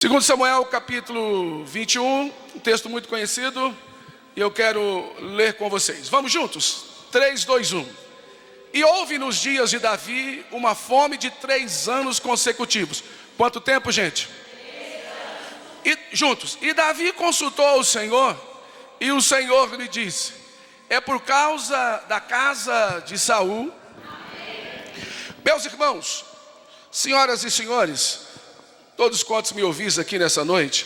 Segundo Samuel, capítulo 21, um texto muito conhecido, e eu quero ler com vocês. Vamos juntos? 3, 2, 1. E houve nos dias de Davi uma fome de 3 anos consecutivos. Quanto tempo, gente? 3 anos. E juntos. E Davi consultou o Senhor, e o Senhor lhe disse: é por causa da casa de Saul. Amém. Meus irmãos, senhoras e senhores, todos quantos me ouvis aqui nessa noite,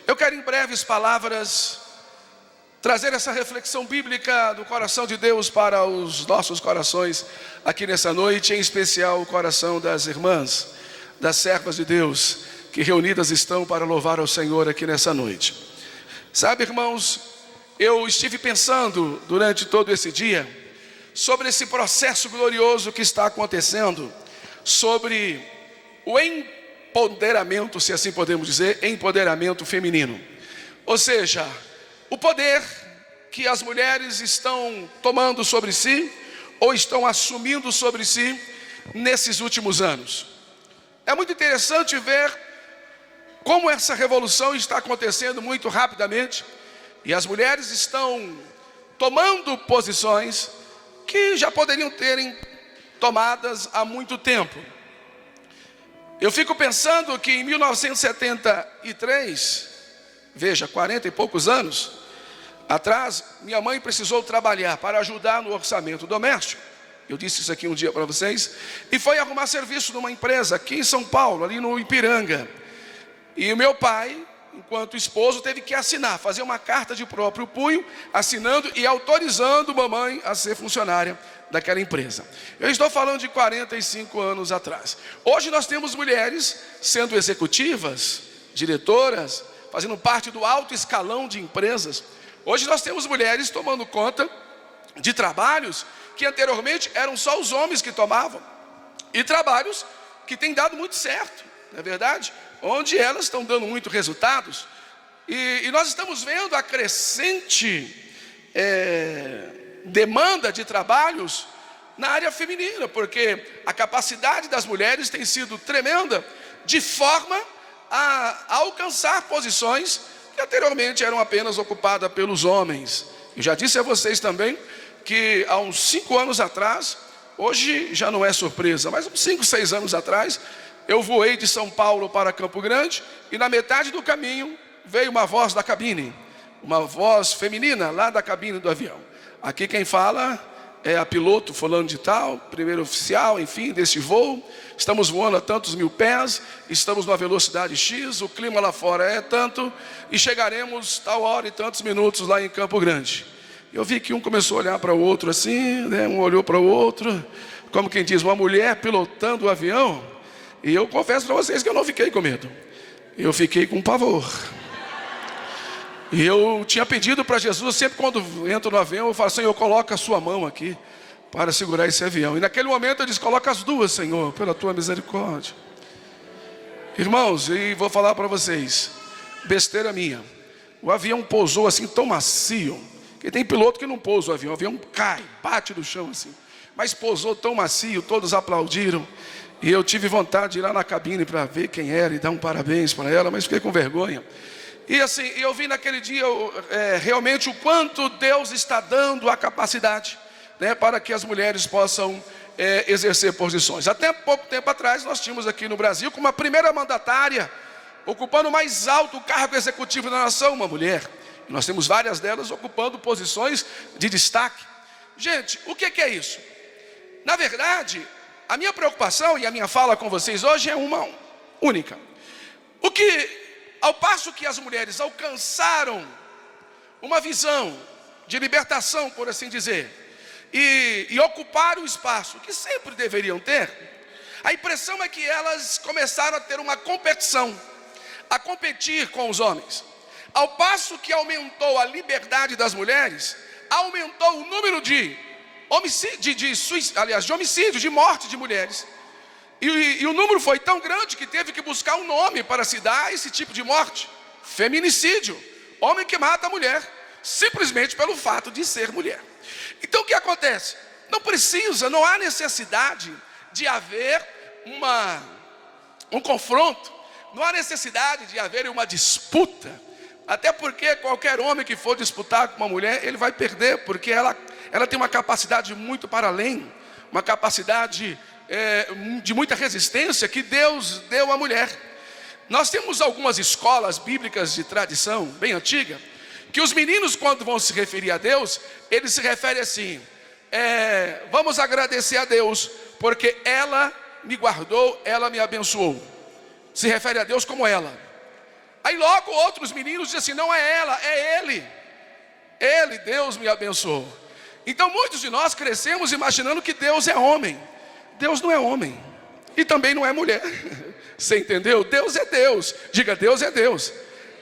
eu quero em breves palavras trazer essa reflexão bíblica do coração de Deus para os nossos corações aqui nessa noite, em especial o coração das irmãs, das servas de Deus, que reunidas estão para louvar ao Senhor aqui nessa noite. Sabe, irmãos, eu estive pensando durante todo esse dia sobre esse processo glorioso que está acontecendo, sobre o empoderamento, se assim podemos dizer, empoderamento feminino. Ou seja, o poder que as mulheres estão tomando sobre si, ou estão assumindo sobre si nesses últimos anos. É muito interessante ver como essa revolução está acontecendo muito rapidamente, e as mulheres estão tomando posições que já poderiam terem tomadas há muito tempo. Eu fico pensando que em 1973, veja, 40 e poucos anos atrás, minha mãe precisou trabalhar para ajudar no orçamento doméstico. Eu disse isso aqui um dia para vocês. E foi arrumar serviço numa empresa aqui em São Paulo, ali no Ipiranga. E o meu pai, enquanto esposo, teve que assinar, fazer uma carta de próprio punho, assinando e autorizando mamãe a ser funcionária daquela empresa. Eu estou falando de 45 anos atrás. Hoje nós temos mulheres sendo executivas, diretoras, fazendo parte do alto escalão de empresas. Hoje nós temos mulheres tomando conta de trabalhos que anteriormente eram só os homens que tomavam. E trabalhos que têm dado muito certo, não é verdade? Onde elas estão dando muitos resultados. E nós estamos vendo a crescente demanda de trabalhos na área feminina, porque a capacidade das mulheres tem sido tremenda, de forma a alcançar posições que anteriormente eram apenas ocupadas pelos homens. Eu já disse a vocês também que há uns 5 anos atrás, hoje já não é surpresa, mas uns 5, 6 anos atrás, eu voei de São Paulo para Campo Grande, e na metade do caminho veio uma voz da cabine, uma voz feminina lá da cabine do avião. Aqui quem fala é a piloto fulano de tal, primeiro oficial, enfim, desse voo. Estamos voando a tantos mil pés, estamos numa velocidade X, o clima lá fora é tanto, e chegaremos tal hora e tantos minutos lá em Campo Grande. Eu vi que um começou a olhar para o outro assim, né? Um olhou para o outro, como quem diz, uma mulher pilotando o avião. E eu confesso para vocês que eu não fiquei com medo, eu fiquei com pavor. E eu tinha pedido para Jesus, sempre quando entro no avião, eu falo: Senhor, coloca a sua mão aqui para segurar esse avião. E naquele momento eu disse: coloca as duas, Senhor, pela tua misericórdia. Irmãos, e vou falar para vocês, besteira minha, o avião pousou assim tão macio, que tem piloto que não pousa o avião cai, bate no chão assim, mas pousou tão macio, todos aplaudiram. E eu tive vontade de ir lá na cabine para ver quem era e dar um parabéns para ela, mas fiquei com vergonha. E assim, eu vi naquele dia realmente o quanto Deus está dando a capacidade, né, para que as mulheres possam exercer posições. Até pouco tempo atrás nós tínhamos aqui no Brasil, como a primeira mandatária, ocupando o mais alto cargo executivo da nação, uma mulher. E nós temos várias delas ocupando posições de destaque. Gente, o que é isso? Na verdade, a minha preocupação e a minha fala com vocês hoje é uma única. Ao passo que as mulheres alcançaram uma visão de libertação, por assim dizer, e ocuparam o espaço que sempre deveriam ter, a impressão é que elas começaram a ter uma competição, a competir com os homens. Ao passo que aumentou a liberdade das mulheres, aumentou o número de homicídios, de morte de mulheres. E o número foi tão grande que teve que buscar um nome para se dar a esse tipo de morte: feminicídio. Homem que mata a mulher simplesmente pelo fato de ser mulher. Então o que acontece? Não há necessidade de haver um confronto não há necessidade de haver uma disputa, até porque qualquer homem que for disputar com uma mulher, ele vai perder, porque ela tem uma capacidade muito para além, uma capacidade de muita resistência que Deus deu à mulher. Nós temos algumas escolas bíblicas de tradição bem antiga, que os meninos, quando vão se referir a Deus, eles se referem assim: vamos agradecer a Deus, porque ela me guardou, ela me abençoou. Se refere a Deus como ela. Aí logo outros meninos dizem assim: não é ela, é ele. Ele, Deus me abençoou. Então muitos de nós crescemos imaginando que Deus é homem. Deus não é homem, e também não é mulher. Você entendeu? Deus é Deus. Diga: Deus é Deus.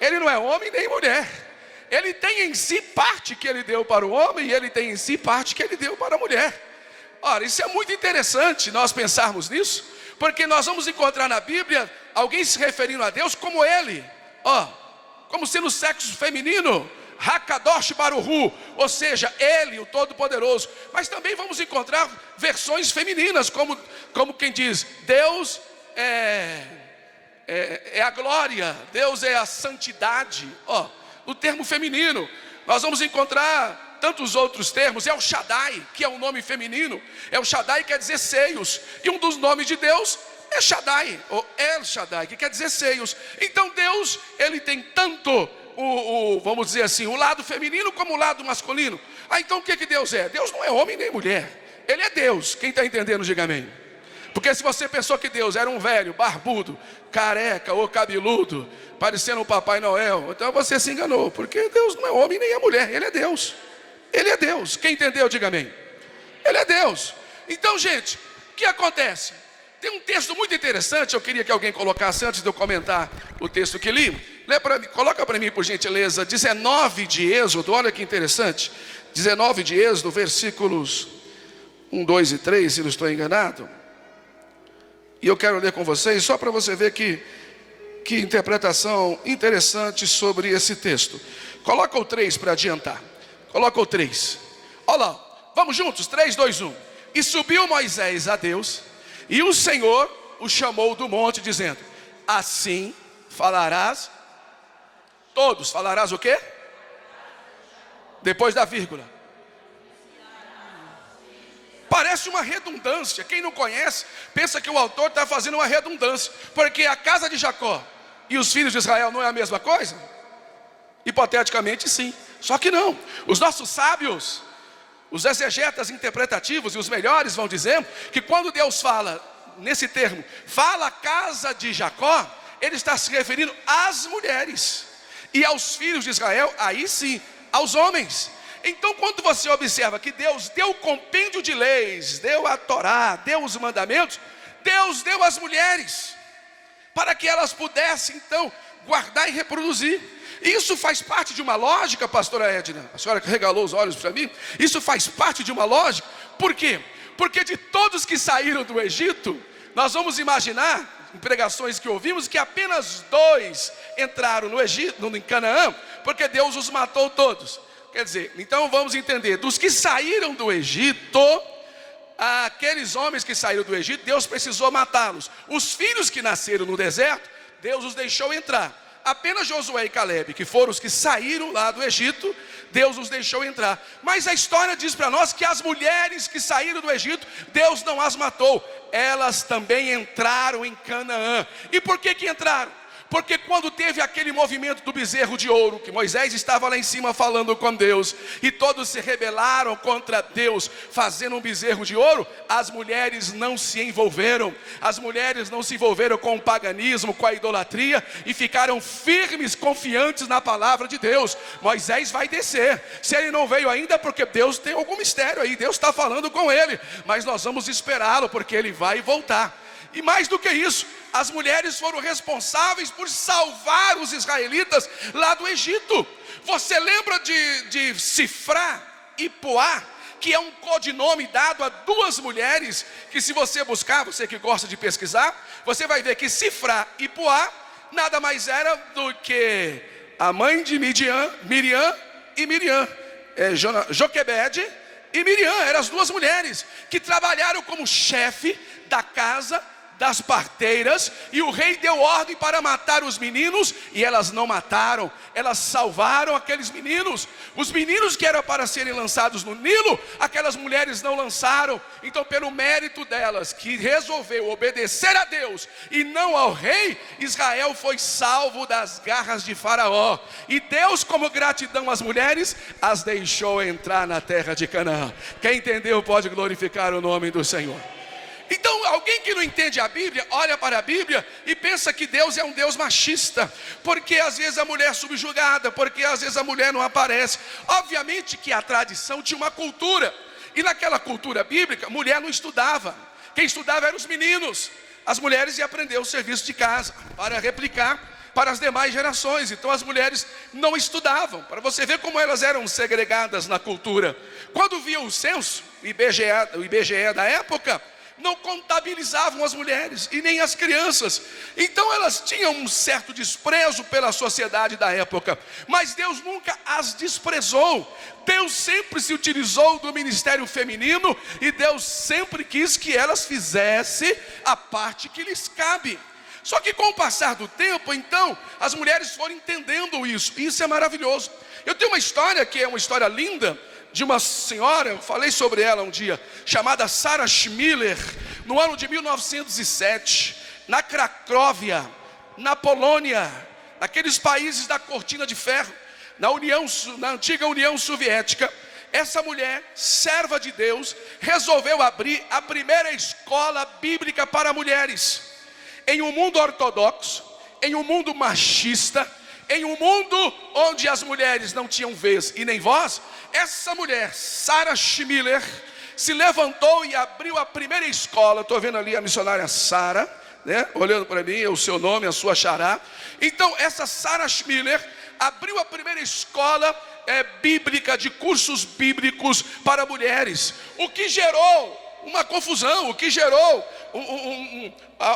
Ele não é homem nem mulher. Ele tem em si parte que ele deu para o homem, e ele tem em si parte que ele deu para a mulher. Ora, isso é muito interessante nós pensarmos nisso, porque nós vamos encontrar na Bíblia alguém se referindo a Deus como ele, como sendo sexo feminino, Hakadosh Baruhu, ou seja, ele, o Todo-Poderoso. Mas também vamos encontrar versões femininas, como quem diz: Deus é a glória, Deus é a santidade. No termo feminino, nós vamos encontrar tantos outros termos. El Shaddai, que é um nome feminino. El Shaddai quer dizer seios, e um dos nomes de Deus é Shaddai, ou El Shaddai, que quer dizer seios. Então Deus, ele tem tanto vamos dizer assim, o lado feminino como o lado masculino. Então o que Deus é? Deus não é homem nem mulher, ele é Deus. Quem está entendendo, diga amém. Porque se você pensou que Deus era um velho, barbudo, careca ou cabeludo, parecendo o Papai Noel, então você se enganou, porque Deus não é homem nem é mulher, ele é Deus. Ele é Deus. Quem entendeu, diga amém. Ele é Deus. Então, gente, o que acontece? Tem um texto muito interessante, eu queria que alguém colocasse antes de eu comentar o texto que li. Coloca para mim, por gentileza, 19 de Êxodo. Olha que interessante. 19 de Êxodo, versículos 1, 2 e 3, se não estou enganado. E eu quero ler com vocês, só para você ver que interpretação interessante sobre esse texto. Coloca o 3 para adiantar. Coloca o 3. Olha lá, vamos juntos, 3, 2, 1. E subiu Moisés a Deus, e o Senhor o chamou do monte, dizendo: assim falarás. Todos, falarás o quê? Depois da vírgula. Parece uma redundância. Quem não conhece, pensa que o autor está fazendo uma redundância, porque a casa de Jacó e os filhos de Israel não é a mesma coisa? Hipoteticamente sim, só que não. Os nossos sábios, os exegetas interpretativos e os melhores vão dizer que quando Deus fala nesse termo, fala a casa de Jacó, ele está se referindo às mulheres, e aos filhos de Israel, aí sim, aos homens. Então quando você observa que Deus deu o compêndio de leis, deu a Torá, deu os mandamentos, Deus deu às mulheres, para que elas pudessem então guardar e reproduzir. Isso faz parte de uma lógica, pastora Edna, a senhora que regalou os olhos para mim. Isso faz parte de uma lógica. Por quê? Porque de todos que saíram do Egito, nós vamos imaginar, em pregações que ouvimos, que apenas 2 entraram no Egito, em Canaã, porque Deus os matou todos. Quer dizer, então vamos entender, dos que saíram do Egito, aqueles homens que saíram do Egito, Deus precisou matá-los. Os filhos que nasceram no deserto, Deus os deixou entrar. Apenas Josué e Calebe, que foram os que saíram lá do Egito, Deus os deixou entrar. Mas a história diz para nós que as mulheres que saíram do Egito, Deus não as matou, elas também entraram em Canaã. E por que entraram? Porque quando teve aquele movimento do bezerro de ouro, que Moisés estava lá em cima falando com Deus, e todos se rebelaram contra Deus, fazendo um bezerro de ouro, as mulheres não se envolveram. As mulheres não se envolveram com o paganismo, com a idolatria, e ficaram firmes, confiantes na palavra de Deus. Moisés vai descer. Se ele não veio ainda, porque Deus tem algum mistério aí, Deus está falando com ele, mas nós vamos esperá-lo, porque ele vai voltar. E mais do que isso, as mulheres foram responsáveis por salvar os israelitas lá do Egito. Você lembra de Sifrá e Puá, que é um codinome dado a 2 mulheres, que se você buscar, você que gosta de pesquisar, você vai ver que Sifrá e Puá nada mais era do que a mãe de Miriam e Miriam, Joquebede e Miriam. Eram as 2 mulheres que trabalharam como chefe da casa das parteiras, e o rei deu ordem para matar os meninos, e elas não mataram, elas salvaram aqueles meninos. Os meninos que eram para serem lançados no Nilo, aquelas mulheres não lançaram. Então, pelo mérito delas, que resolveu obedecer a Deus e não ao rei, Israel foi salvo das garras de Faraó. E Deus, como gratidão às mulheres, as deixou entrar na terra de Canaã. Quem entendeu pode glorificar o nome do Senhor. Então, alguém que não entende a Bíblia, olha para a Bíblia e pensa que Deus é um Deus machista, porque às vezes a mulher é subjugada, porque às vezes a mulher não aparece. Obviamente que a tradição tinha uma cultura, e naquela cultura bíblica, mulher não estudava. Quem estudava eram os meninos. As mulheres iam aprender o serviço de casa, para replicar para as demais gerações. Então as mulheres não estudavam, para você ver como elas eram segregadas na cultura. Quando via o censo, o IBGE da época, não contabilizavam as mulheres e nem as crianças. Então elas tinham um certo desprezo pela sociedade da época, mas Deus nunca as desprezou. Deus sempre se utilizou do ministério feminino, e Deus sempre quis que elas fizessem a parte que lhes cabe. Só que com o passar do tempo, então, as mulheres foram entendendo isso, e isso é maravilhoso. Eu tenho uma história que é uma história linda, de uma senhora, eu falei sobre ela um dia, chamada Sarah Schmiller, no ano de 1907, na Cracóvia, na Polônia, naqueles países da cortina de ferro, na antiga União Soviética. Essa mulher, serva de Deus, resolveu abrir a primeira escola bíblica para mulheres. Em um mundo ortodoxo, em um mundo machista, em um mundo onde as mulheres não tinham vez e nem voz, essa mulher, Sarah Schmiller, se levantou e abriu a primeira escola. Estou vendo ali a missionária Sarah, né? Olhando para mim, é o seu nome, a sua xará. Então essa Sarah Schmiller abriu a primeira escola bíblica, de cursos bíblicos para mulheres, o que gerou uma confusão, o que gerou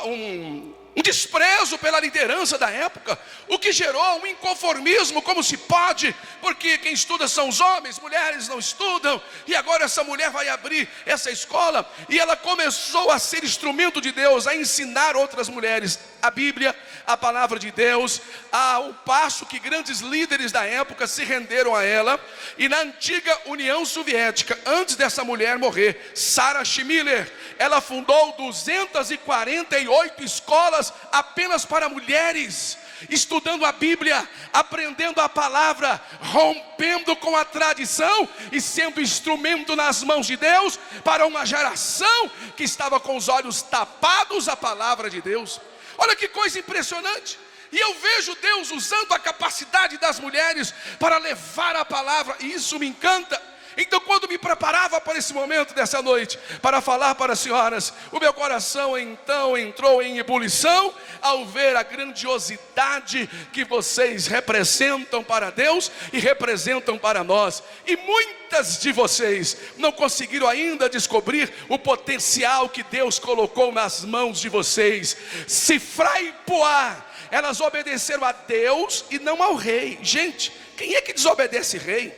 um desprezo pela liderança da época, o que gerou um inconformismo. Como se pode, porque quem estuda são os homens, mulheres não estudam, e agora essa mulher vai abrir essa escola, e ela começou a ser instrumento de Deus, a ensinar outras mulheres a Bíblia, a palavra de Deus, ao passo que grandes líderes da época se renderam a ela. E na antiga União Soviética, antes dessa mulher morrer, Sarah Schmiller, ela fundou 248 escolas apenas para mulheres, estudando a Bíblia, aprendendo a palavra, rompendo com a tradição e sendo instrumento nas mãos de Deus para uma geração que estava com os olhos tapados à palavra de Deus. Olha que coisa impressionante. E eu vejo Deus usando a capacidade das mulheres para levar a palavra, e isso me encanta. Então, quando me preparava para esse momento dessa noite, para falar para as senhoras, o meu coração então entrou em ebulição ao ver a grandiosidade que vocês representam para Deus e representam para nós. E muitas de vocês não conseguiram ainda descobrir o potencial que Deus colocou nas mãos de vocês. Sifra e Puá, elas obedeceram a Deus e não ao rei. Gente, quem é que desobedece rei?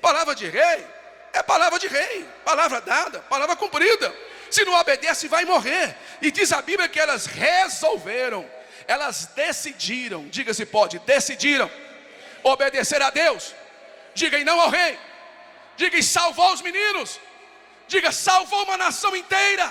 Palavra de rei é palavra de rei, palavra dada, palavra cumprida. Se não obedece, vai morrer. E diz a Bíblia que elas resolveram, elas decidiram, diga se pode, decidiram obedecer a Deus. Diga e não ao rei. Diga e salvou os meninos. Diga, salvou uma nação inteira.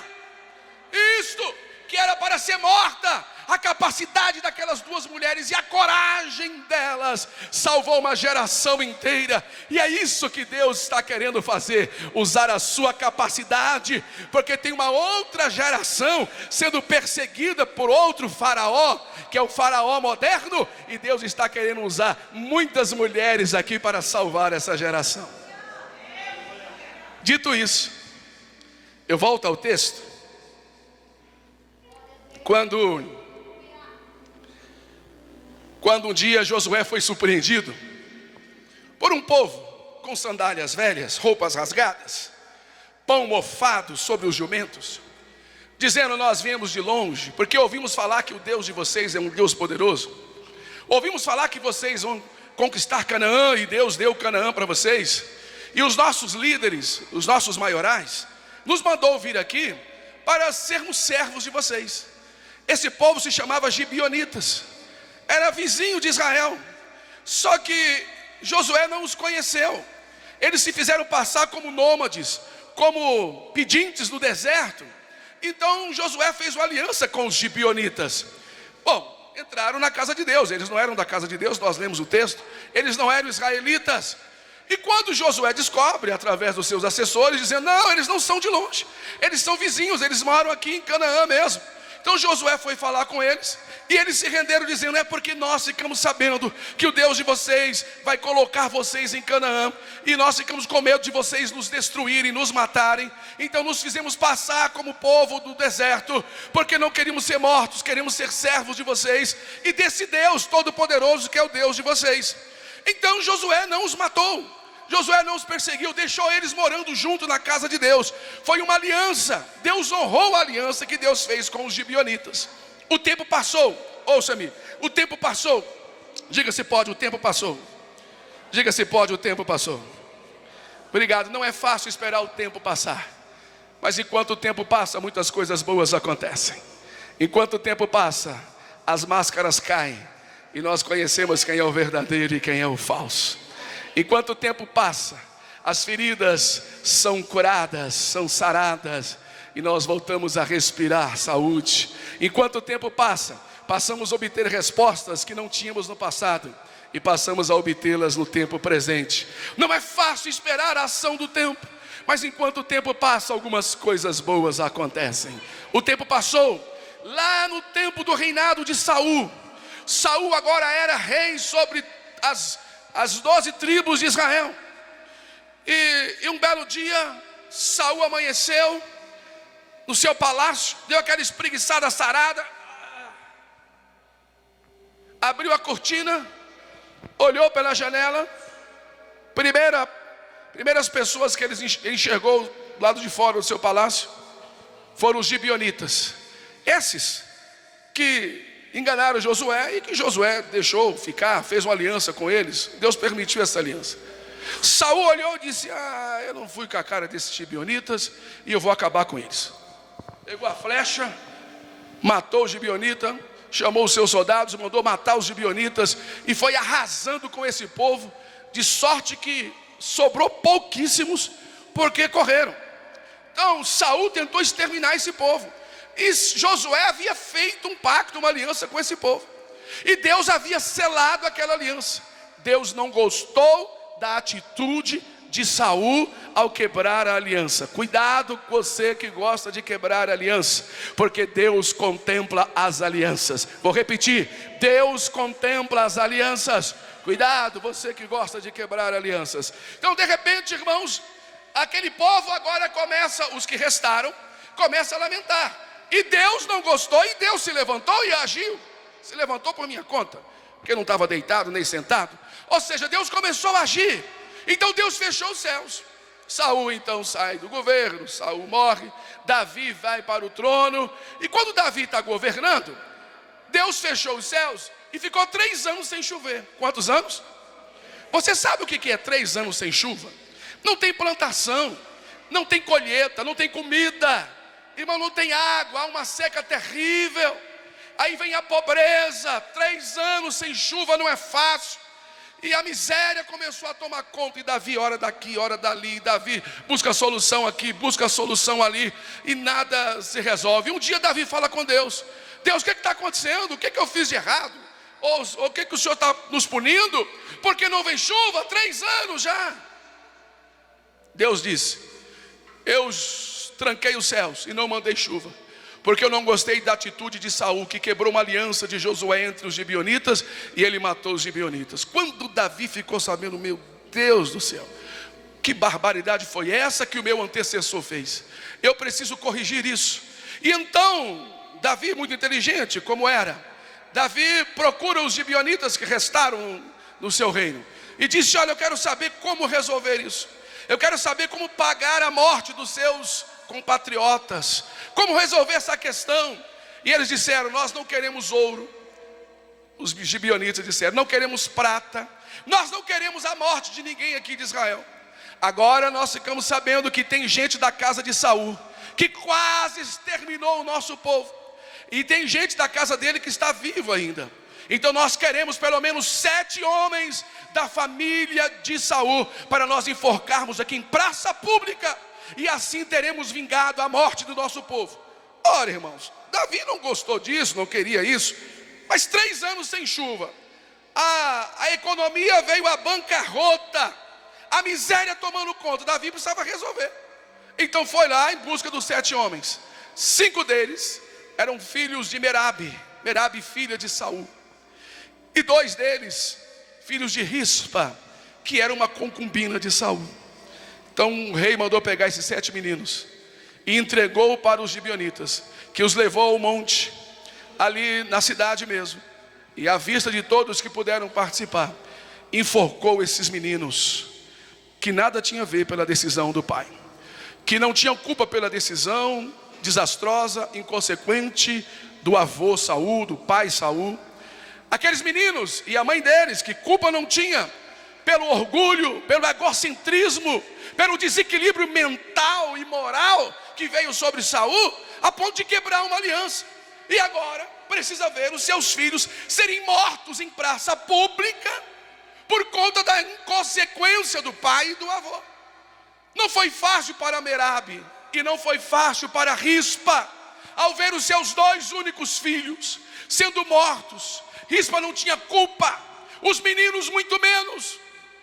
Isto que era para ser morta, a capacidade daquelas duas mulheres e a coragem delas salvou uma geração inteira. E é isso que Deus está querendo fazer, usar a sua capacidade, porque tem uma outra geração sendo perseguida por outro faraó, que é o faraó moderno, e Deus está querendo usar muitas mulheres aqui para salvar essa geração. Dito isso, eu volto ao texto. Quando um dia Josué foi surpreendido por um povo com sandálias velhas, roupas rasgadas, pão mofado sobre os jumentos, dizendo: nós viemos de longe, porque ouvimos falar que o Deus de vocês é um Deus poderoso. Ouvimos falar que vocês vão conquistar Canaã, e Deus deu Canaã para vocês. E os nossos líderes, os nossos maiorais, nos mandou vir aqui para sermos servos de vocês. Esse povo se chamava gibeonitas, era vizinho de Israel. Só que Josué não os conheceu. Eles se fizeram passar como nômades, como pedintes no deserto. Então Josué fez uma aliança com os gibeonitas. Bom, entraram na casa de Deus. Eles não eram da casa de Deus, nós lemos o texto. Eles não eram israelitas. E quando Josué descobre, através dos seus assessores, dizendo: não, eles não são de longe, eles são vizinhos, eles moram aqui em Canaã mesmo. Então Josué foi falar com eles, e eles se renderam dizendo: é porque nós ficamos sabendo que o Deus de vocês vai colocar vocês em Canaã, e nós ficamos com medo de vocês nos destruírem, nos matarem. Então nos fizemos passar como povo do deserto, porque não queríamos ser mortos, queremos ser servos de vocês, e desse Deus todo-poderoso que é o Deus de vocês. Então Josué não os matou, Josué não os perseguiu, deixou eles morando junto na casa de Deus. Foi uma aliança, Deus honrou a aliança que Deus fez com os gibeonitas. O tempo passou, ouça-me, o tempo passou. Diga se pode, o tempo passou. Diga se pode, o tempo passou. Obrigado, não é fácil esperar o tempo passar, mas enquanto o tempo passa, muitas coisas boas acontecem. Enquanto o tempo passa, as máscaras caem, e nós conhecemos quem é o verdadeiro e quem é o falso. Enquanto o tempo passa, as feridas são curadas, são saradas, e nós voltamos a respirar saúde. Enquanto o tempo passa, passamos a obter respostas que não tínhamos no passado, e passamos a obtê-las no tempo presente. Não é fácil esperar a ação do tempo, mas enquanto o tempo passa, algumas coisas boas acontecem. O tempo passou, lá no tempo do reinado de Saul. Saul agora era rei sobre as 12 tribos de Israel. E um belo dia, Saul amanheceu no seu palácio, deu aquela espreguiçada sarada, abriu a cortina, olhou pela janela. Primeiras pessoas que ele enxergou do lado de fora do seu palácio foram os gibeonitas. Esses que enganaram Josué, e que Josué deixou ficar, fez uma aliança com eles. Deus permitiu essa aliança. Saul olhou e disse: eu não fui com a cara desses gibeonitas, e eu vou acabar com eles. Pegou a flecha, matou o gibeonita, chamou os seus soldados, mandou matar os gibeonitas, e foi arrasando com esse povo, de sorte que sobrou pouquíssimos, porque correram. Então Saul tentou exterminar esse povo, e Josué havia feito um pacto, uma aliança com esse povo, e Deus havia selado aquela aliança. Deus não gostou da atitude de Saul ao quebrar a aliança. Cuidado com você que gosta de quebrar a aliança, porque Deus contempla as alianças. Vou repetir: Deus contempla as alianças. Cuidado você que gosta de quebrar alianças. Então de repente, irmãos, aquele povo agora começa, os que restaram, começa a lamentar. E Deus não gostou, e Deus se levantou e agiu. Se levantou por minha conta, porque não estava deitado nem sentado. Ou seja, Deus começou a agir. Então Deus fechou os céus. Saul então sai do governo, Saul morre, Davi vai para o trono. E quando Davi está governando, Deus fechou os céus e ficou 3 anos sem chover. Quantos anos? Você sabe o que é 3 anos sem chuva? Não tem plantação, não tem colheita, não tem comida, irmão, não tem água, há uma seca terrível. Aí vem a pobreza, 3 anos sem chuva não é fácil. E a miséria começou a tomar conta, e Davi ora daqui, ora dali, Davi busca solução aqui, busca solução ali, e nada se resolve. Um dia Davi fala com Deus: Deus, o que está acontecendo? O que eu fiz de errado? Ou o que o Senhor está nos punindo? Porque não vem chuva? 3 anos já. Deus disse: eu tranquei os céus e não mandei chuva, porque eu não gostei da atitude de Saul, que quebrou uma aliança de Josué entre os gibeonitas, e ele matou os gibeonitas. Quando Davi ficou sabendo, meu Deus do céu, que barbaridade foi essa que o meu antecessor fez? Eu preciso corrigir isso. E então Davi, muito inteligente como era, Davi procura os gibeonitas que restaram no seu reino, e disse: olha, eu quero saber como resolver isso. Eu quero saber como pagar a morte dos seus compatriotas, como resolver essa questão. E eles disseram: nós não queremos ouro. Os gibeonitas disseram: não queremos prata, nós não queremos a morte de ninguém aqui de Israel. Agora nós ficamos sabendo que tem gente da casa de Saul que quase exterminou o nosso povo. E tem gente da casa dele que está vivo ainda. Então nós queremos pelo menos 7 homens da família de Saul, para nós enforcarmos aqui em praça pública, e assim teremos vingado a morte do nosso povo. Ora, irmãos, Davi não gostou disso, não queria isso. Mas 3 anos sem chuva, a economia veio à bancarrota, a miséria tomando conta. Davi precisava resolver. Então foi lá em busca dos 7 homens. 5 deles eram filhos de Merabe, filha de Saul. E 2 deles, filhos de Rispa, que era uma concubina de Saul. Então o rei mandou pegar esses 7 meninos e entregou para os gibeonitas, que os levou ao monte, ali na cidade mesmo. E à vista de todos que puderam participar, enforcou esses meninos, que nada tinha a ver pela decisão do pai, que não tinham culpa pela decisão desastrosa, inconsequente do avô Saul, do pai Saul. Aqueles meninos e a mãe deles, que culpa não tinha, pelo orgulho, pelo egocentrismo, pelo desequilíbrio mental e moral que veio sobre Saul, a ponto de quebrar uma aliança. E agora precisa ver os seus filhos serem mortos em praça pública, por conta da inconsequência do pai e do avô. Não foi fácil para Merabe, e não foi fácil para Rispa, ao ver os seus 2 únicos filhos sendo mortos. Rispa não tinha culpa, os meninos muito menos,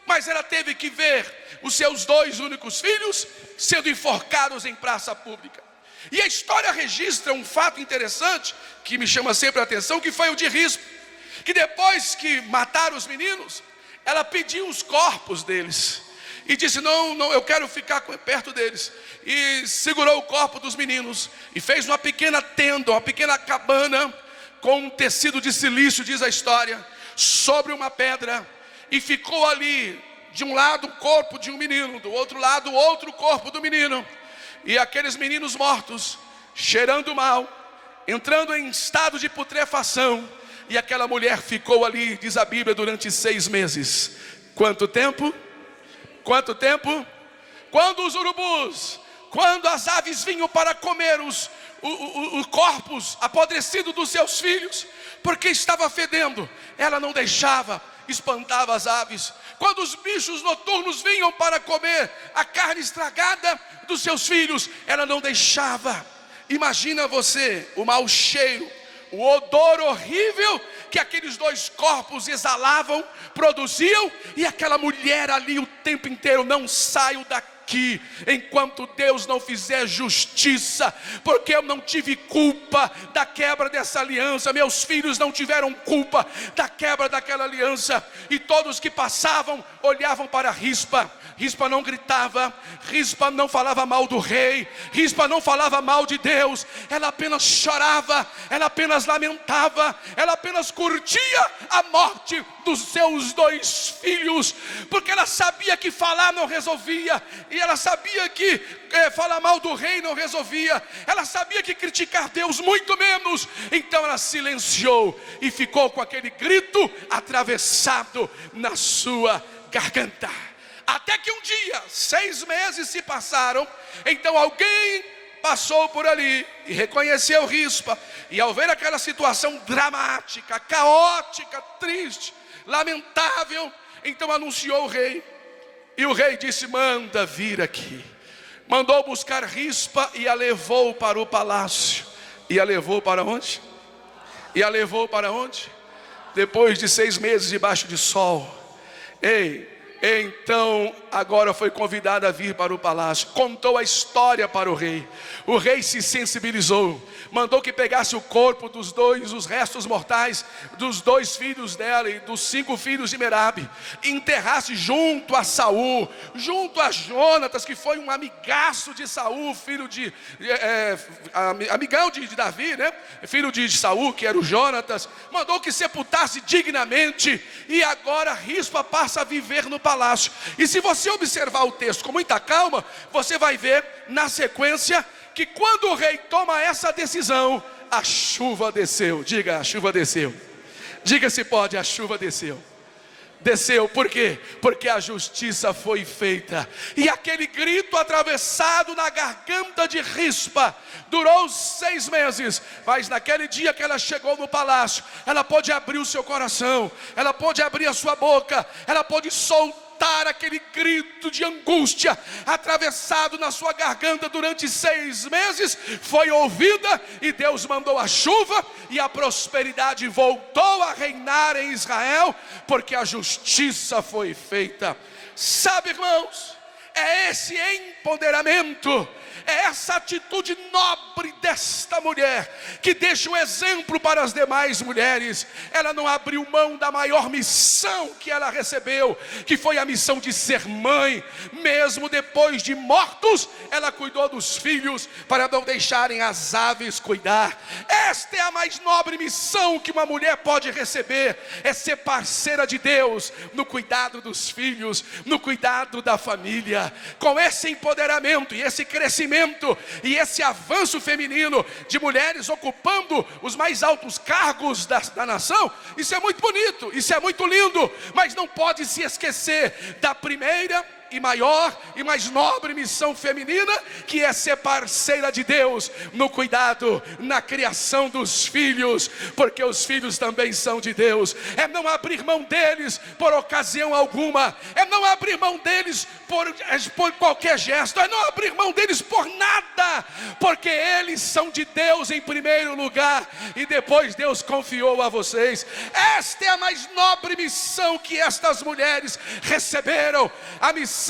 mas ela teve que ver os seus 2 únicos filhos sendo enforcados em praça pública. E a história registra um fato interessante, que me chama sempre a atenção, que foi o de Rispa, que depois que mataram os meninos, ela pediu os corpos deles, e disse: não, eu quero ficar perto deles. E segurou o corpo dos meninos, e fez uma pequena tenda, uma pequena cabana, com um tecido de silício, diz a história, sobre uma pedra, e ficou ali, de um lado o corpo de um menino, do outro lado o outro corpo do menino, e aqueles meninos mortos, cheirando mal, entrando em estado de putrefação, e aquela mulher ficou ali, diz a Bíblia, durante 6 meses. Quanto tempo? Quanto tempo? Quando os urubus, quando as aves vinham para comer os corpos apodrecidos dos seus filhos, porque estava fedendo, ela não deixava, espantava as aves. Quando os bichos noturnos vinham para comer a carne estragada dos seus filhos, ela não deixava. Imagina você o mau cheiro, o odor horrível que aqueles 2 corpos exalavam, produziam, e aquela mulher ali o tempo inteiro: não saio daqui enquanto Deus não fizer justiça, porque eu não tive culpa da quebra dessa aliança, meus filhos não tiveram culpa da quebra daquela aliança. E todos que passavam olhavam para Rispa. Rispa não gritava, Rispa não falava mal do rei, Rispa não falava mal de Deus. Ela apenas chorava, ela apenas lamentava, ela apenas curtia a morte dos seus 2 filhos, porque ela sabia que falar não resolvia, e ela sabia que falar mal do rei não resolvia, ela sabia que criticar Deus muito menos. Então ela silenciou e ficou com aquele grito atravessado na sua garganta. Até que um dia, 6 meses se passaram, então alguém passou por ali e reconheceu Rispa, e ao ver aquela situação dramática, caótica, triste, lamentável, então anunciou o rei. E o rei disse: manda vir aqui. Mandou buscar Rispa e a levou para o palácio. E a levou para onde? E a levou para onde? Depois de 6 meses debaixo de sol. Então agora foi convidada a vir para o palácio. Contou a história para o rei. O rei se sensibilizou, mandou que pegasse o corpo dos 2, os restos mortais dos 2 filhos dela e dos 5 filhos de Merabe, e enterrasse junto a Saul, junto a Jonatas, que foi um amigaço de Saul, filho de amigão de Davi, né? Filho de Saul, que era o Jonatas. Mandou que sepultasse dignamente. E agora Rispa passa a viver no palácio. E se você observar o texto com muita calma, você vai ver na sequência que quando o rei toma essa decisão, a chuva desceu. Diga: a chuva desceu. Diga se pode: a chuva desceu. desceu. Por quê? Porque a justiça foi feita. E aquele grito atravessado na garganta de Rispa durou 6 meses. Mas naquele dia que ela chegou no palácio, ela pôde abrir o seu coração, ela pôde abrir a sua boca, ela pôde soltar aquele grito de angústia atravessado na sua garganta durante 6 meses. Foi ouvida e Deus mandou a chuva e a prosperidade voltou a reinar em Israel, porque a justiça foi feita. Sabe, irmãos, é esse empoderamento, é essa atitude nobre desta mulher que deixa um exemplo para as demais mulheres. Ela não abriu mão da maior missão que ela recebeu, que foi a missão de ser mãe. Mesmo depois de mortos, ela cuidou dos filhos para não deixarem as aves cuidar. Esta é a mais nobre missão que uma mulher pode receber, é ser parceira de Deus no cuidado dos filhos, no cuidado da família. Com esse empoderamento e esse crescimento e esse avanço feminino de mulheres ocupando os mais altos cargos da nação, isso é muito bonito, isso é muito lindo, mas não pode se esquecer da primeira e maior e mais nobre missão feminina, que é ser parceira de Deus no cuidado, na criação dos filhos, porque os filhos também são de Deus. É não abrir mão deles por ocasião alguma, é não abrir mão deles por qualquer gesto, é não abrir mão deles por nada, porque eles são de Deus em primeiro lugar, e depois Deus confiou a vocês. Esta é a mais nobre missão que estas mulheres receberam, a missão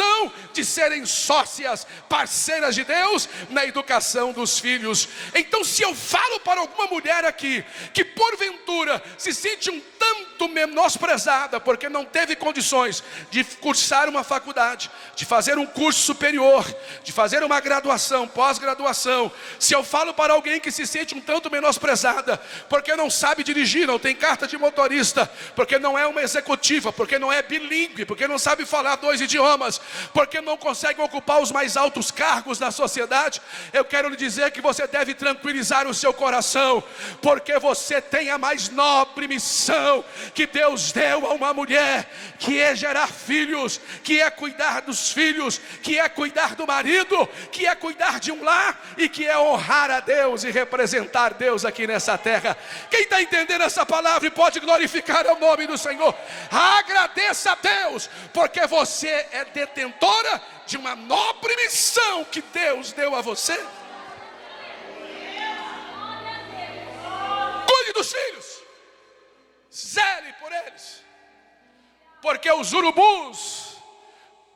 de serem sócias, parceiras de Deus na educação dos filhos. Então, se eu falo para alguma mulher aqui que porventura se sente um tanto menosprezada porque não teve condições de cursar uma faculdade, de fazer um curso superior, de fazer uma graduação, pós-graduação, se eu falo para alguém que se sente um tanto menosprezada porque não sabe dirigir, não tem carta de motorista, porque não é uma executiva, porque não é bilíngue, porque não sabe falar 2 idiomas, porque não consegue ocupar os mais altos cargos na sociedade, eu quero lhe dizer que você deve tranquilizar o seu coração, porque você tem a mais nobre missão que Deus deu a uma mulher, que é gerar filhos, que é cuidar dos filhos, que é cuidar do marido, que é cuidar de um lar e que é honrar a Deus e representar Deus aqui nessa terra. Quem está entendendo essa palavra e pode glorificar o nome do Senhor, agradeça a Deus, porque você é detentora de uma nobre missão que Deus deu a você. Cuide dos filhos, zele por eles, porque os urubus,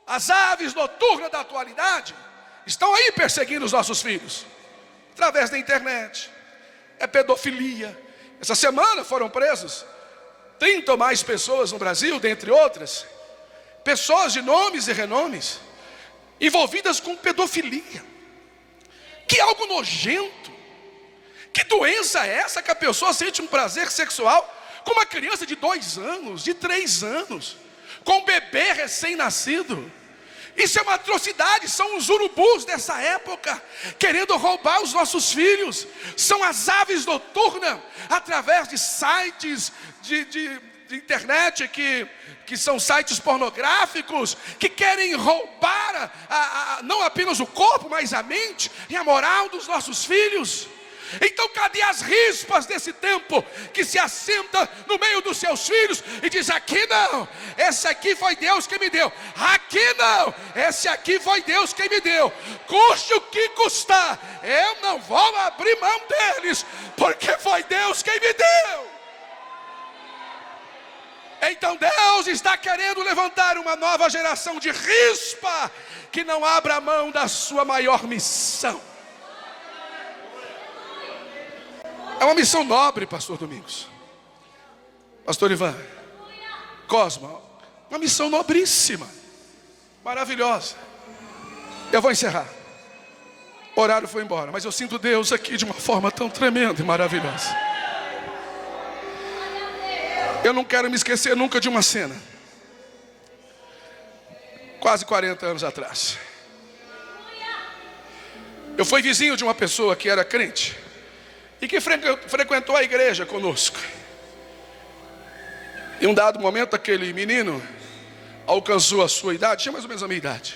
as aves noturnas da atualidade, estão aí perseguindo os nossos filhos, através da internet. É pedofilia. Essa semana foram presos 30 ou mais pessoas no Brasil, dentre outras, pessoas de nomes e renomes, envolvidas com pedofilia. Que algo nojento. Que doença é essa que a pessoa sente um prazer sexual com uma criança de 2 anos, de 3 anos, com um bebê recém-nascido? Isso é uma atrocidade. São os urubus dessa época querendo roubar os nossos filhos. São as aves noturnas, através de sites de internet que são sites pornográficos, que querem roubar não apenas o corpo, mas a mente e a moral dos nossos filhos. Então cadê as rispas desse tempo que se assenta no meio dos seus filhos e diz: aqui não, esse aqui foi Deus que me deu, aqui não, esse aqui foi Deus quem me deu, custe o que custar, eu não vou abrir mão deles, porque foi Deus quem me deu. Então Deus está querendo levantar uma nova geração de rispa que não abra mão da sua maior missão. É uma missão nobre, pastor Domingos, pastor Ivan, Cosma, uma missão nobríssima, maravilhosa. Eu vou encerrar, o horário foi embora, mas eu sinto Deus aqui de uma forma tão tremenda e maravilhosa. Eu não quero me esquecer nunca de uma cena, quase 40 anos atrás. Eu fui vizinho de uma pessoa que era crente e que frequentou a igreja conosco. Em um dado momento, aquele menino alcançou a sua idade, tinha mais ou menos a minha idade,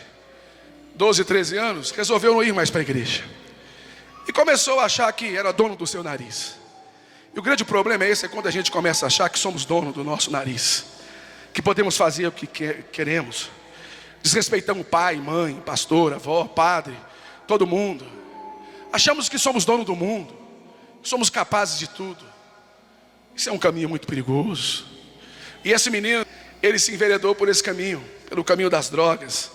12, 13 anos, resolveu não ir mais para a igreja. E começou a achar que era dono do seu nariz. E o grande problema é esse, é quando a gente começa a achar que somos dono do nosso nariz, que podemos fazer o que queremos. Desrespeitamos pai, mãe, pastor, avó, padre, todo mundo. Achamos que somos dono do mundo, somos capazes de tudo. Isso é um caminho muito perigoso. E esse menino, ele se enveredou por esse caminho, pelo caminho das drogas.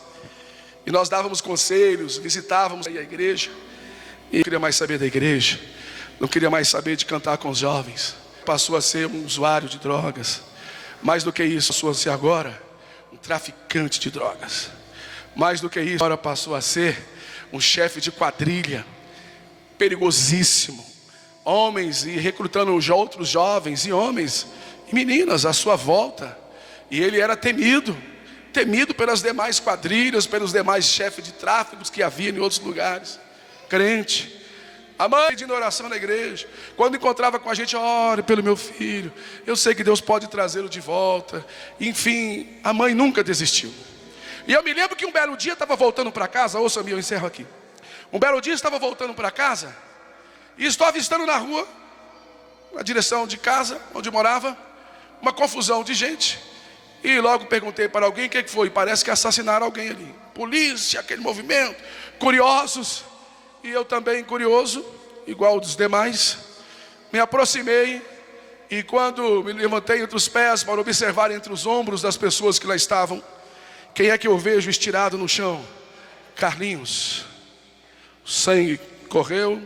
E nós dávamos conselhos, visitávamos a igreja. E não queria mais saber da igreja, não queria mais saber de cantar com os jovens. Passou a ser um usuário de drogas. Mais do que isso, passou a ser agora um traficante de drogas. Mais do que isso, agora passou a ser um chefe de quadrilha, perigosíssimo. Homens e recrutando outros jovens e homens e meninas à sua volta. E ele era temido pelas demais quadrilhas, pelos demais chefes de tráficos que havia em outros lugares. Crente, a mãe de oração na igreja, quando encontrava com a gente, ore pelo meu filho, eu sei que Deus pode trazê-lo de volta. Enfim, a mãe nunca desistiu. E eu me lembro que um belo dia estava voltando para casa, ouça-me, eu encerro aqui. Um belo dia estava voltando para casa e estou avistando na rua, na direção de casa, onde morava, uma confusão de gente. E logo perguntei para alguém o que foi. Parece que assassinaram alguém ali. Polícia, aquele movimento, curiosos. E eu também curioso, igual dos demais, me aproximei. E quando me levantei entre os pés para observar entre os ombros das pessoas que lá estavam, quem é que eu vejo estirado no chão? Carlinhos. O sangue correu.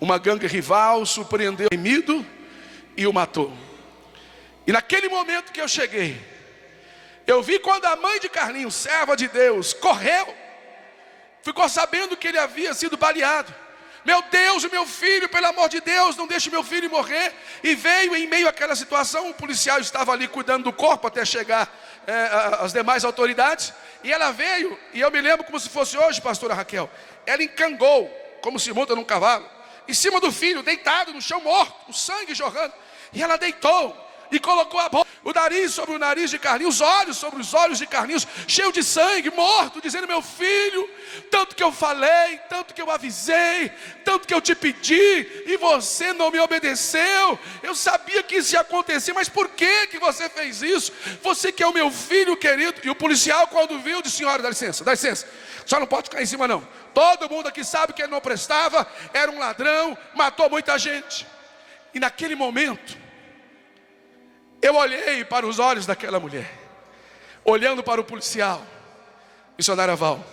Uma gangue rival surpreendeu o temido e o matou. E naquele momento que eu cheguei, eu vi quando a mãe de Carlinhos, serva de Deus, correu, ficou sabendo que ele havia sido baleado. Meu Deus, o meu filho, pelo amor de Deus, não deixe meu filho morrer. E veio em meio àquela situação, o policial estava ali cuidando do corpo até chegar as demais autoridades. E ela veio, e eu me lembro como se fosse hoje, pastora Raquel. Ela encangou, como se monta num cavalo, em cima do filho, deitado no chão morto, o sangue jorrando. E ela deitou e colocou a boca, o nariz sobre o nariz de Carlinhos, os olhos sobre os olhos de Carlinhos, cheio de sangue, morto, dizendo: meu filho, tanto que eu falei, tanto que eu avisei, tanto que eu te pedi, e você não me obedeceu. Eu sabia que isso ia acontecer, mas por que você fez isso? Você que é o meu filho querido. E o policial, quando viu, disse: senhora, dá licença, só não pode ficar em cima não. Todo mundo aqui sabe que ele não prestava, era um ladrão, matou muita gente. E naquele momento, eu olhei para os olhos daquela mulher, olhando para o policial, missionária Val,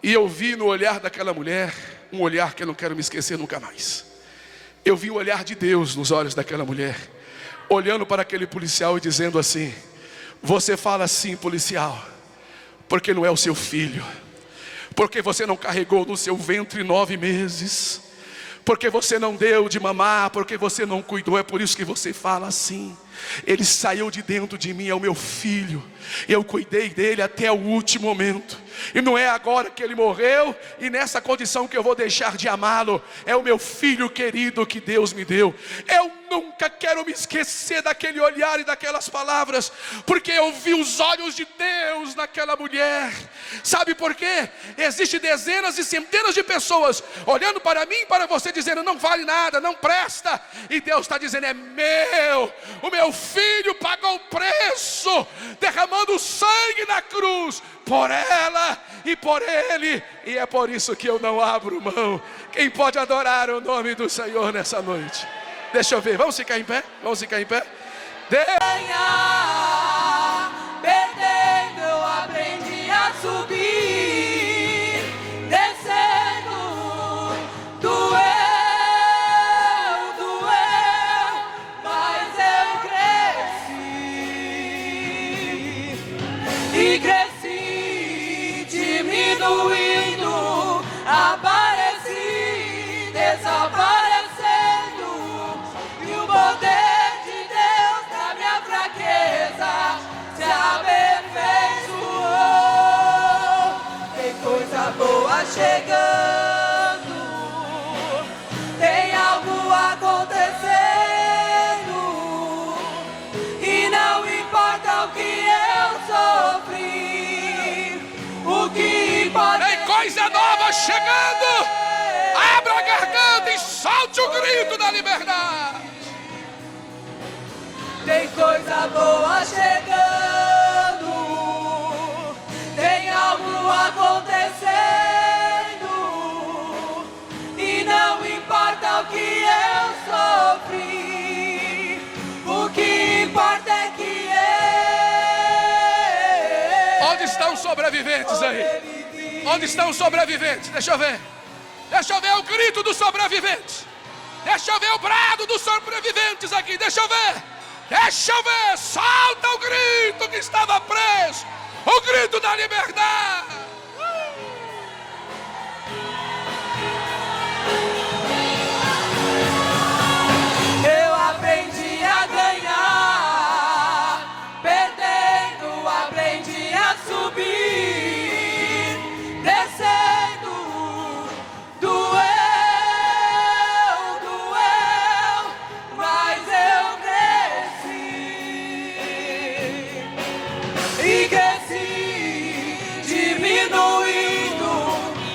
e eu vi no olhar daquela mulher um olhar que eu não quero me esquecer nunca mais. Eu vi o olhar de Deus nos olhos daquela mulher, olhando para aquele policial e dizendo assim: você fala assim, policial, porque não é o seu filho, porque você não carregou no seu ventre 9 meses, porque você não deu de mamar, porque você não cuidou, é por isso que você fala assim. Ele saiu de dentro de mim, é o meu filho, eu cuidei dele até o último momento. E não é agora que ele morreu e nessa condição que eu vou deixar de amá-lo. É o meu filho querido que Deus me deu. Eu nunca quero me esquecer daquele olhar e daquelas palavras, porque eu vi os olhos de Deus naquela mulher. Sabe por quê? Existem dezenas e centenas de pessoas olhando para mim e para você, dizendo: não vale nada, não presta. E Deus está dizendo: é meu. O meu filho pagou o preço, derramando sangue na cruz por ela e por ele. E é por isso que eu não abro mão. Quem pode adorar o nome do Senhor nessa noite? Deixa eu ver, vamos ficar em pé? Vamos ficar em pé? Perdendo, eu aprendi a subir, descendo, doeu, mas eu cresci, e cresci, diminuindo, apareci, desaparecendo, e o poder de Deus na minha fraqueza se aperfeiçoou. Tem coisa boa chegando, tem algo acontecendo, e não chegando. Abra a garganta e solte o grito da liberdade. Tem coisa boa chegando, tem algo acontecendo, e não importa o que eu sofri, o que importa é que eu... Onde estão os sobreviventes aí? Onde estão os sobreviventes? Deixa eu ver. Deixa eu ver o grito dos sobreviventes. Deixa eu ver o brado dos sobreviventes aqui. Deixa eu ver. Deixa eu ver. Solta o grito que estava preso. O grito da liberdade. Eu aprendi a ganhar, perdendo, aprendi a subir, descendo, doeu, mas eu cresci, e cresci, diminuindo,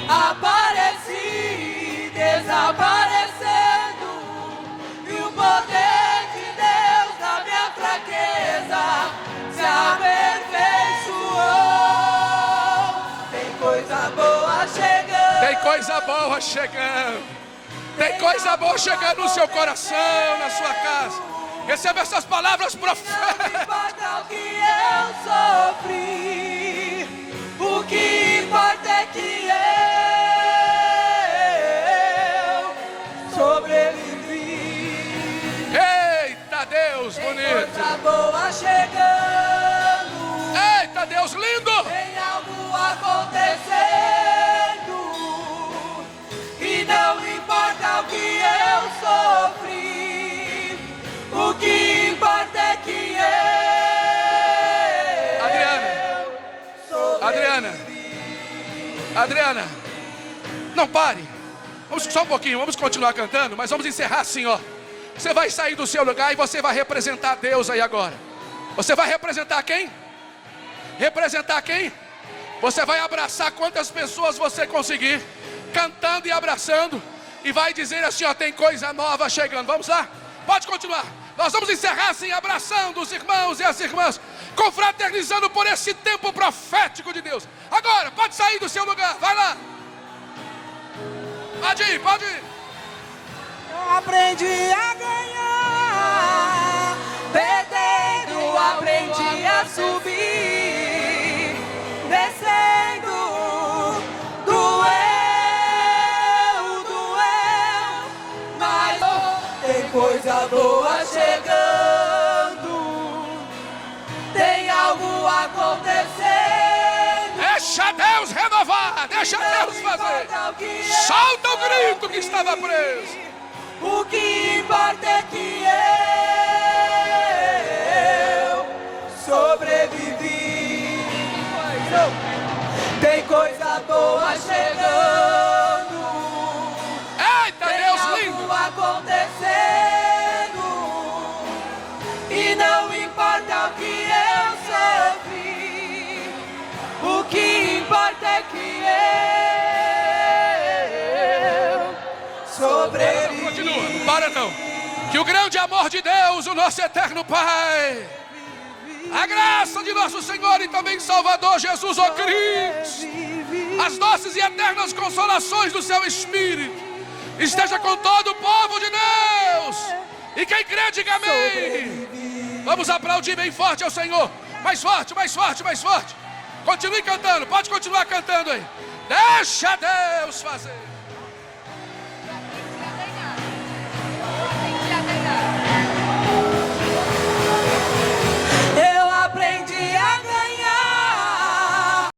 apareci, desaparecendo, e o poder de Deus na minha fraqueza se aperfeiçoou. Tem coisa boa chegando. Tem coisa boa chegando. Tem coisa boa chegando no seu coração, na sua casa. Receba essas palavras Não proféticas. importa o que eu sofri, o que importa é que eu sobrevivi. Eita Deus Tem bonito. coisa boa chegando, Eita Deus lindo. tem algo acontecendo, e não importa o que eu sofri, o que importa é que eu Adriana, não pare. Vamos só um pouquinho, vamos continuar cantando, mas vamos encerrar assim, ó. Você vai sair do seu lugar e você vai representar Deus aí agora. Você vai representar quem? Representar quem? Você vai abraçar quantas pessoas você conseguir, cantando e abraçando, e vai dizer assim, ó, tem coisa nova chegando. Vamos lá? Pode continuar. Nós vamos encerrar assim, abraçando os irmãos e as irmãs, confraternizando por esse tempo profético de Deus. Agora, pode sair do seu lugar, vai lá. Pode ir, pode ir. Eu aprendi a ganhar, perdendo, aprendi a subir, descendo, doeu, mas tem coisa boa chegando, tem algo acontecendo. Deixa Deus renovar, deixa Deus fazer. Solta o grito que estava preso. O que importa é que eu sobrevivi. Tem coisa boa chegando. Eita Tem Deus algo lindo. acontecendo, e não importa o que eu sofri, o que importa é que eu sobrevivi. Continua, não para não. Que o grande amor de Deus, o nosso eterno Pai, a graça de nosso Senhor e também Salvador Jesus o Cristo, as doces e eternas consolações do seu Espírito, esteja com todo o povo de Deus. E quem crê, diga amém. Vamos aplaudir bem forte ao Senhor. Mais forte, mais forte, mais forte. Continue cantando, pode continuar cantando aí. Deixa Deus fazer.